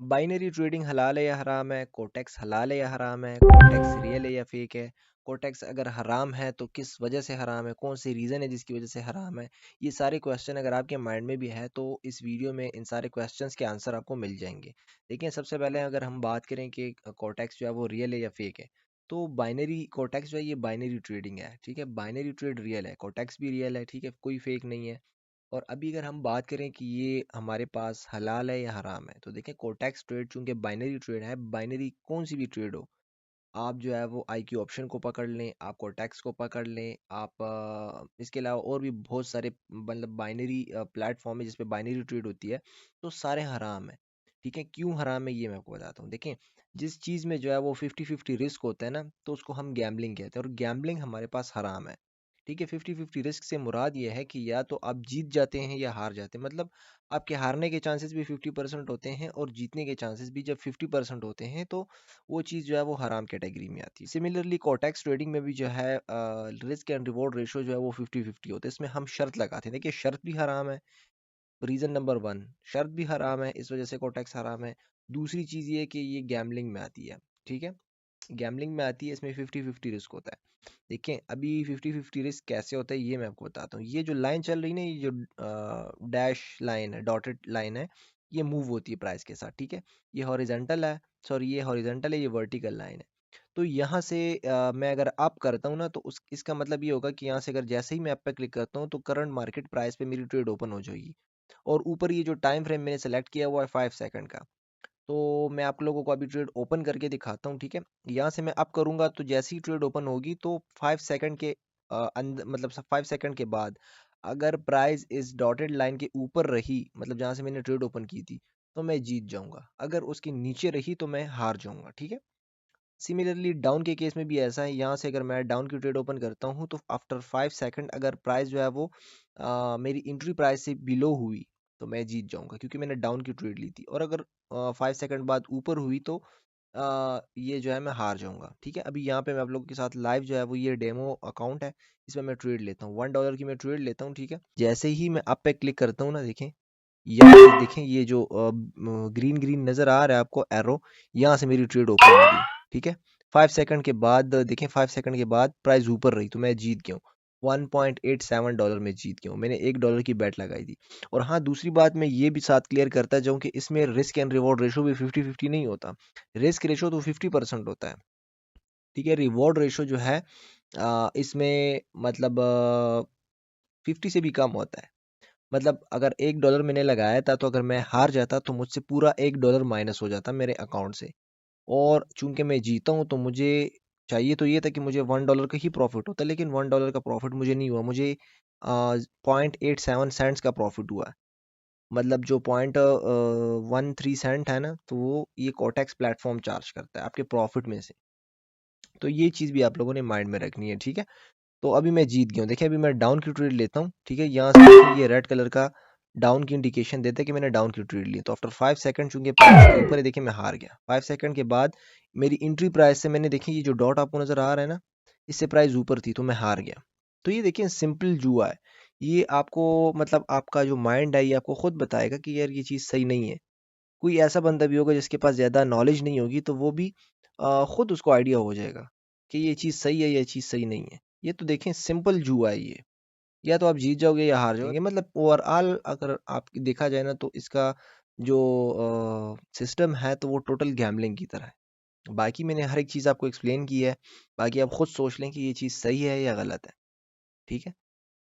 Binary trading हलाल है या हराम है, कोटेक्स हलाल है या हराम है, कोटेक्स रियल है या फेक है, कोटेक्स अगर हराम है तो किस वजह से हराम है, कौन सी रीज़न है जिसकी वजह से हराम है। ये सारे क्वेश्चन अगर आपके माइंड में भी है तो इस वीडियो में इन सारे क्वेश्चंस के आंसर आपको मिल जाएंगे। देखिए, सबसे पहले अगर हम बात करें कि कोटेक्स जो है वो रियल है या फेक है, तो बाइनरी कोटेक्स जो है ये बाइनरी ट्रेडिंग है, ठीक है। बाइनरी ट्रेड रियल है, कोटेक्स भी रियल है, ठीक है, कोई फेक नहीं है। और अभी अगर हम बात करें कि ये हमारे पास हलाल है या हराम है, तो देखें कोटेक्स ट्रेड चूंकि बाइनरी ट्रेड है, बाइनरी कौन सी भी ट्रेड हो, आप जो है वो आई क्यू ऑप्शन को पकड़ लें, आप कोटेक्स को पकड़ लें, आप इसके अलावा और भी बहुत सारे मतलब बाइनरी प्लेटफॉर्म है जिसपे बाइनरी ट्रेड होती है, तो सारे हराम है। ठीक है, क्यों हराम है ये मैं आपको बताता हूँ। देखें, जिस चीज़ में जो है वो 50-50 रिस्क होता है ना, तो उसको हम गैम्बलिंग कहते हैं, और गैम्बलिंग हमारे पास हराम है। ठीक है, 50-50 रिस्क से मुराद ये है कि या तो आप जीत जाते हैं या हार जाते हैं। मतलब आपके हारने के चांसेस भी 50% होते हैं और जीतने के चांसेस भी जब 50% होते हैं, तो वो चीज़ जो है वो हराम कैटेगरी में आती है। सिमिलरली कोटेक्स ट्रेडिंग में भी जो है रिस्क एंड रिवॉर्ड रेशो जो है वो 50-50 होता है। इसमें हम शर्त लगाते हैं। देखिए, शर्त भी हराम है। रीज़न नंबर वन, शर्त भी हराम है, इस वजह से कोटेक्स हराम है। दूसरी चीज़ ये कि ये गैम्बलिंग में आती है। ठीक है, गैम्बलिंग में आती है, इसमें 50-50 रिस्क होता है। देखें, अभी 50-50 रिस्क कैसे होता है ये मैं आपको बताता हूँ। ये जो लाइन चल रही है ना, ये जो डैश लाइन है, डॉटेड लाइन है, ये मूव होती है प्राइस के साथ। ठीक है, ये हॉरिजेंटल है, सॉरी ये हॉरिजेंटल है, ये वर्टिकल लाइन है। तो यहाँ से मैं अगर अप करता हूँ ना, तो उस इसका मतलब ये होगा कि यहाँ से अगर जैसे ही मैं अप पे क्लिक करता हूँ तो करंट मार्केट प्राइस पे मेरी ट्रेड ओपन हो जाएगी। और ऊपर ये जो टाइम फ्रेम मैंने सेलेक्ट किया हुआ है 5 सेकंड का, तो मैं आप लोगों को अभी ट्रेड ओपन करके दिखाता हूँ। ठीक है, यहाँ से मैं अप करूंगा तो जैसे ही ट्रेड ओपन होगी तो 5 सेकंड के अंदर, मतलब 5 सेकंड के बाद अगर प्राइस इस डॉटेड लाइन के ऊपर रही, मतलब जहाँ से मैंने ट्रेड ओपन की थी, तो मैं जीत जाऊंगा। अगर उसके नीचे रही तो मैं हार जाऊंगा। ठीक है, सिमिलरली डाउन के केस में भी ऐसा है। यहाँ से अगर मैं डाउन की ट्रेड ओपन करता हूँ तो आफ्टर 5 सेकंड अगर प्राइस जो है वो मेरी एंट्री प्राइस से बिलो हुई, तो मैं जीत जाऊंगा क्योंकि मैंने डाउन की ट्रेड ली थी। और अगर 5 सेकंड बाद ऊपर हुई तो ये जो है मैं हार जाऊंगा। ठीक है, अभी यहाँ पे मैं आप लोगों के साथ लाइव जो है वो ये डेमो अकाउंट है, इसमें मैं ट्रेड लेता हूँ, $1 की मैं ट्रेड लेता हूँ। ठीक है, जैसे ही मैं अप पे क्लिक करता हूँ ना, देखें यहाँ से, देखें ये जो ग्रीन ग्रीन नजर आ रहा है आपको एरो, यहाँ से मेरी ट्रेड ओपन हो गई। ठीक है, 5 सेकंड के बाद देखें, 5 सेकंड के बाद प्राइस ऊपर रही तो मैं जीत गया हूँ। $1.87 में जीत गया हूँ, मैंने $1 की बेट लगाई थी। और हाँ, दूसरी बात मैं ये भी साथ क्लियर करता जाऊँ कि इसमें रिस्क एंड रिवॉर्ड रेशो भी 50-50 नहीं होता। रिस्क रेशो तो 50% होता है। ठीक है, रिवॉर्ड रेशो जो है इसमें मतलब 50 से भी कम होता है। मतलब अगर $1 मैंने लगाया था, तो अगर मैं हार जाता तो मुझसे पूरा $1 माइनस हो जाता मेरे अकाउंट से। और चूंकि मैं जीता हूँ तो मुझे चाहिए तो ये था कि मुझे $1 का ही प्रॉफिट होता, लेकिन $1 का प्रॉफिट मुझे नहीं हुआ, मुझे 0.87 सेंट्स का प्रॉफिट हुआ है। मतलब जो 0.13 सेंट है ना, तो वो ये कोटेक्स प्लेटफॉर्म चार्ज करता है आपके प्रॉफिट में से। तो ये चीज़ भी आप लोगों ने माइंड में रखनी है। ठीक है, तो अभी मैं जीत गया हूँ। देखिए, अभी मैं डाउन की ट्रेड लेता हूँ। ठीक है, यहाँ से देखिए ये रेड कलर का डाउन की इंडिकेशन देता है कि मैंने डाउन की ट्रेड ली। तो आफ्टर 5 सेकंड चूंकि प्राइस के ऊपर है, देखिए मैं हार गया। 5 सेकंड के बाद मेरी एंट्री प्राइस से मैंने, देखिए ये जो डॉट आपको नजर आ रहा है ना, इससे प्राइस ऊपर थी तो मैं हार गया। तो ये देखिए सिंपल जुआ है। ये आपको मतलब आपका जो माइंड है ये आपको खुद बताएगा कि यार ये चीज़ सही नहीं है। कोई ऐसा बंदा भी होगा जिसके पास ज़्यादा नॉलेज नहीं होगी, तो वो भी खुद उसको आइडिया हो जाएगा कि ये चीज़ सही है, ये चीज़ सही नहीं है। ये तो देखें सिंपल जुआ है ये, या तो आप जीत जाओगे या हार जाओगे। मतलब ओवरऑल अगर आप देखा जाए ना, तो इसका जो सिस्टम है तो वो टोटल गैम्बलिंग की तरह है। बाकी मैंने हर एक चीज़ आपको एक्सप्लेन की है, बाकी आप खुद सोच लें कि ये चीज़ सही है या गलत है। ठीक है,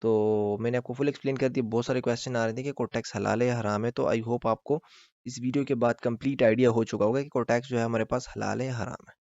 तो मैंने आपको फुल एक्सप्लेन कर दिया। बहुत सारे क्वेश्चन आ रहे थे कि कोटैक्स हलाल है या हराम है, तो आई होप आपको इस वीडियो के बाद कंप्लीट आइडिया हो चुका होगा कि कोटैक्स जो है हमारे पास हलाल है या हराम है।